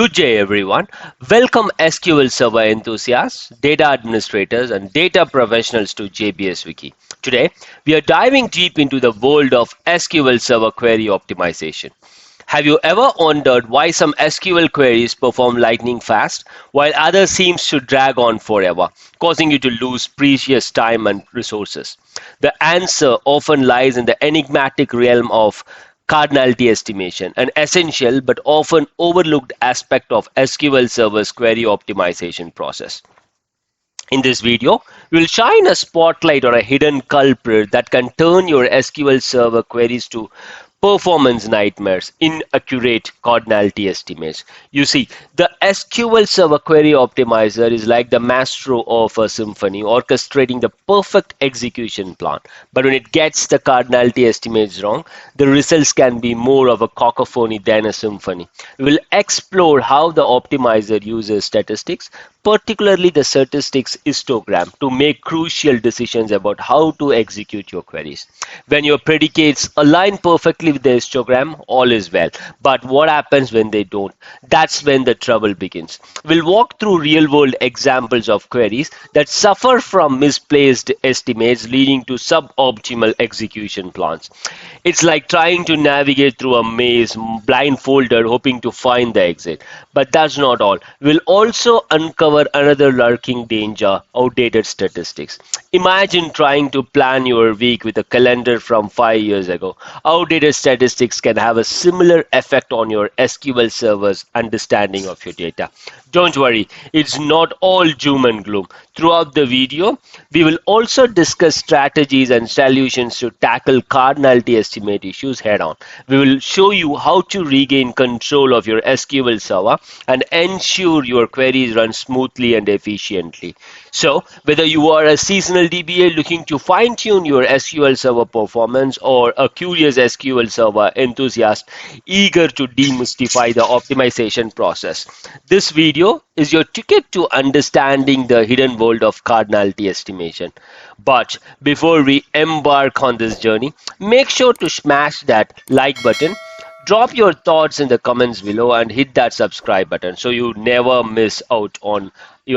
Good day, everyone. Welcome SQL Server enthusiasts, data administrators, and data professionals to JBS Wiki. Today, we are diving deep into the world of SQL Server query optimization. Have you ever wondered why some SQL queries perform lightning fast while others seems to drag on forever, causing you to lose precious time and resources? The answer often lies in the enigmatic realm of cardinality estimation, an essential but often overlooked aspect of SQL Server's query optimization process. In this video, we'll shine a spotlight on a hidden culprit that can turn your SQL Server queries to performance nightmares, inaccurate cardinality estimates. You see, the SQL Server Query Optimizer is like the maestro of a symphony, orchestrating the perfect execution plan. But when it gets the cardinality estimates wrong, the results can be more of a cacophony than a symphony. We will explore how the optimizer uses statistics, particularly the statistics histogram, to make crucial decisions about how to execute your queries. When your predicates align perfectly with the histogram, all is well. But what happens when they don't? That's when the trouble begins. We'll walk through real-world examples of queries that suffer from misplaced estimates leading to suboptimal execution plans. It's like trying to navigate through a maze blindfolded hoping to find the exit. But that's not all. We'll also uncover another lurking danger: outdated statistics. Imagine trying to plan your week with a calendar from 5 years ago. Outdated statistics can have a similar effect on your SQL Server's understanding of your data. Don't worry, it's not all doom and gloom. Throughout the video, we will also discuss strategies and solutions to tackle cardinality estimate issues head on. We will show you how to regain control of your SQL Server and ensure your queries run smoothly and efficiently. So, whether you are a seasonal DBA looking to fine-tune your SQL Server performance or a curious SQL Server enthusiast eager to demystify the optimization process, this video is your ticket to understanding the hidden world of cardinality estimation. But before we embark on this journey, make sure to smash that like button. Drop your thoughts in the comments below and hit that subscribe button so you never miss out on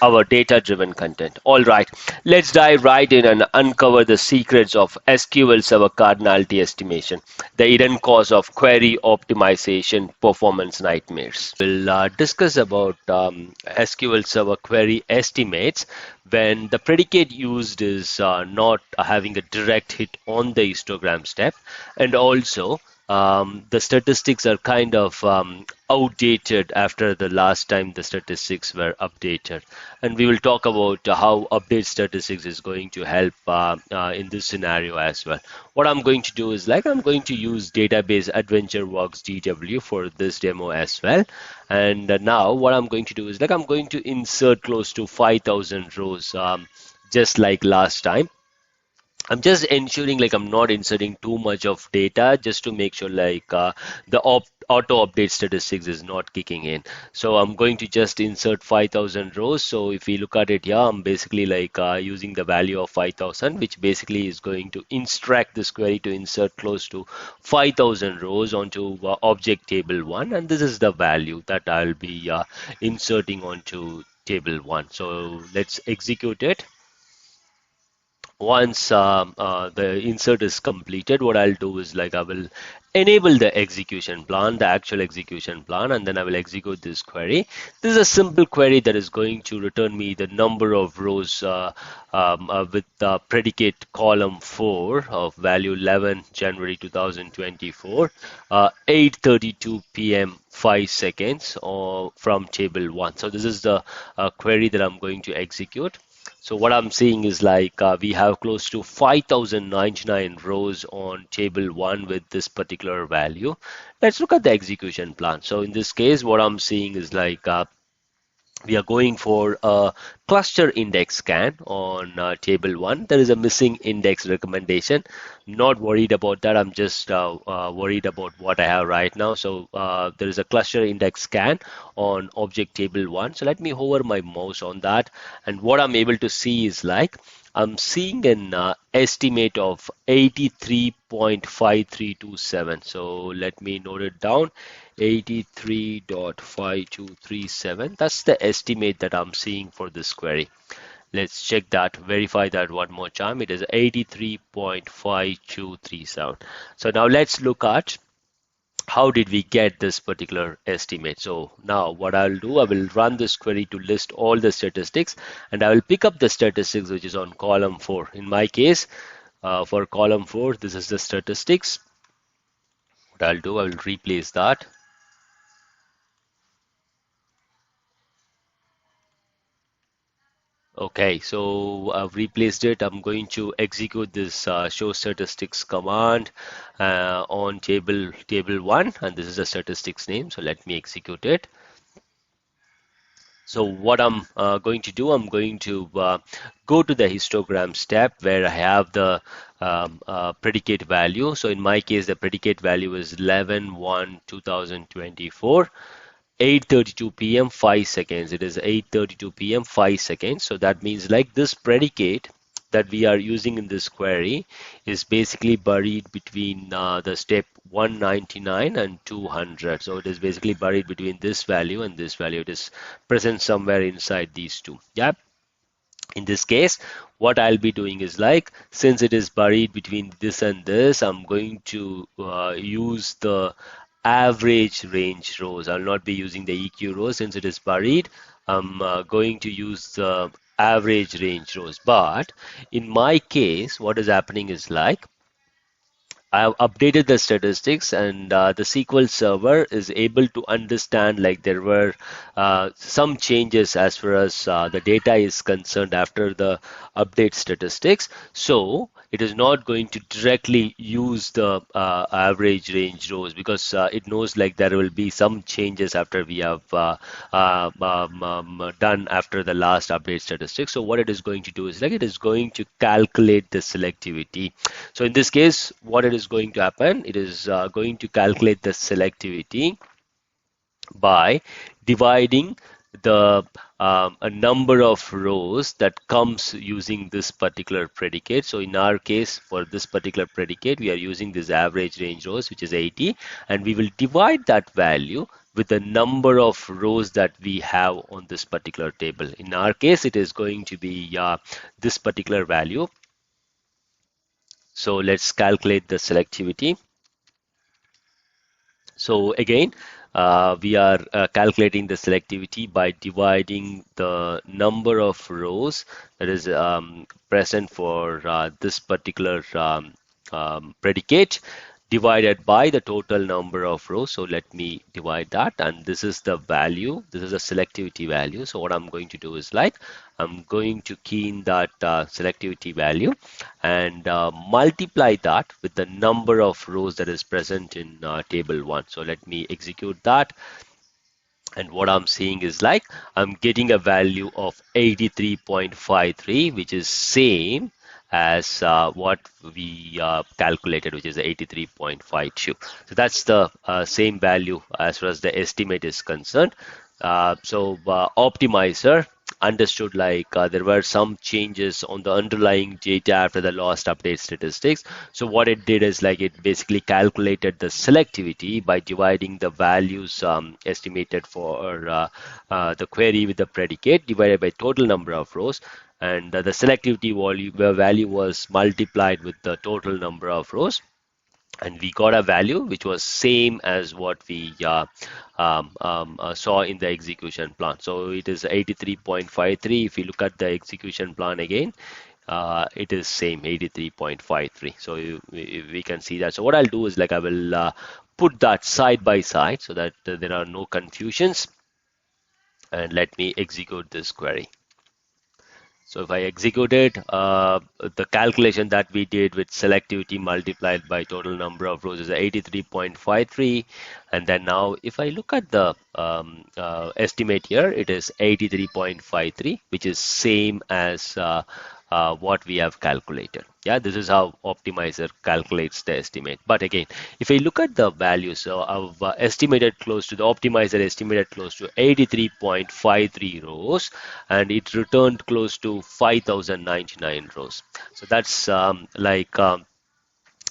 our data-driven content. All right, let's dive right in and uncover the secrets of SQL Server cardinality estimation, the hidden cause of query optimization performance nightmares. We'll discuss about SQL Server query estimates when the predicate used is not having a direct hit on the histogram step, and also the statistics are kind of outdated after the last time the statistics were updated. And we will talk about how update statistics is going to help in this scenario as well. What I'm going to do is I'm going to use database AdventureWorks DW for this demo as well. And now what I'm going to do is I'm going to insert close to 5,000 rows just like last time. I'm just ensuring I'm not inserting too much of data just to make sure the auto update statistics is not kicking in. So I'm going to just insert 5,000 rows. So if we look at it here, I'm basically using the value of 5,000, which basically is going to instruct this query to insert close to 5,000 rows onto object table 1. And this is the value that I'll be inserting onto table 1. So let's execute it. Once the insert is completed, what I'll do is I will enable the execution plan, the actual execution plan, and then I will execute this query. This is a simple query that is going to return me the number of rows with the predicate column 4 of value 11 January 2024, 8:32 p.m. 5 seconds from table 1. So this is the query that I'm going to execute. So what I'm seeing is we have close to 5,099 rows on table 1 with this particular value. Let's look at the execution plan. So in this case, what I'm seeing is we are going for a cluster index scan on table 1. There is a missing index recommendation. Not worried about that. I'm just worried about what I have right now. So there is a cluster index scan on object table 1. So let me hover my mouse on that. And what I'm able to see is I'm seeing an estimate of 83.5327. So let me note it down. 83.5237. That's the estimate that I'm seeing for this query. Let's check that, verify that one more time. It is 83.5237. So now let's look at how did we get this particular estimate. So now what I'll do, I will run this query to list all the statistics, and I will pick up the statistics which is on column 4. In my case, for column 4, this is the statistics. What I'll do, I will replace that. Okay, so I've replaced it. I'm going to execute this show statistics command on table 1, and this is the statistics name. So let me execute it. So what I'm going to do, I'm going to go to the histograms tab where I have the predicate value. So in my case, the predicate value is 11/1/2024. 8:32 p.m. 5 seconds. It is 8:32 p.m. 5 seconds. So that means like this predicate that we are using in this query is basically buried between the step 199 and 200. So it is basically buried between this value and this value. It is present somewhere inside these two. Yeah. In this case, what I'll be doing is like, since it is buried between this and this, I'm going to use the average range rows. I'll not be using the EQ rows since it is buried. I'm going to use the average range rows. But in my case, what is happening is like, I've updated the statistics, and the SQL Server is able to understand like there were some changes as far as the data is concerned after the update statistics. So it is not going to directly use the average range rows because it knows like there will be some changes after we have done after the last update statistics. So what it is going to do is like it is going to calculate the selectivity. So in this case, what it is going to happen, it is going to calculate the selectivity by dividing the a number of rows that comes using this particular predicate. So in our case, for this particular predicate, we are using this average range rows, which is 80, and we will divide that value with the number of rows that we have on this particular table. In our case, it is going to be this particular value. So let's calculate the selectivity. So again, we are calculating the selectivity by dividing the number of rows that is present for this particular predicate divided by the total number of rows. So let me divide that, and this is the value. This is a selectivity value. So what I'm going to do is like I'm going to key in that selectivity value and multiply that with the number of rows that is present in table 1. So let me execute that. And what I'm seeing is like I'm getting a value of 83.53, which is same as what we calculated, which is 83.52. So that's the same value as far as the estimate is concerned. Optimizer understood like there were some changes on the underlying data after the last update statistics. So what it did is like it basically calculated the selectivity by dividing the values estimated for the query with the predicate divided by total number of rows, and the selectivity value was multiplied with the total number of rows, and we got a value which was same as what we saw in the execution plan. So it is 83.53. If you look at the execution plan again, it is same 83.53. So we can see that. So what I'll do is like I will put that side by side so that there are no confusions, and let me execute this query. So if I execute it, the calculation that we did with selectivity multiplied by total number of rows is 83.53. And then now if I look at the estimate here, it is 83.53, which is same as what we have calculated. Yeah, this is how optimizer calculates the estimate. But again, if I look at the values, so I've estimated close to the optimizer estimated close to 83.53 rows, and it returned close to 5,099 rows. So that's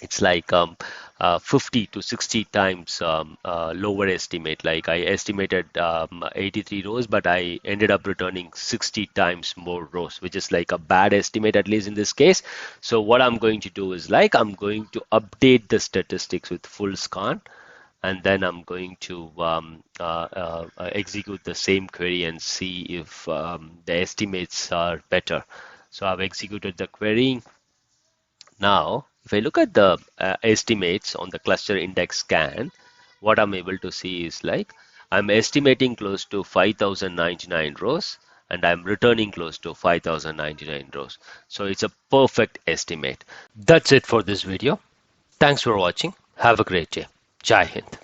it's like 50 to 60 times lower estimate. Like I estimated 83 rows, but I ended up returning 60 times more rows, which is like a bad estimate, at least in this case. So what I'm going to do is like I'm going to update the statistics with full scan, and then I'm going to execute the same query and see if the estimates are better. So I've executed the query. Now, if I look at the estimates on the cluster index scan, what I'm able to see is like I'm estimating close to 5,099 rows, and I'm returning close to 5,099 rows. So it's a perfect estimate. That's it for this video. Thanks for watching. Have a great day. Jai Hind.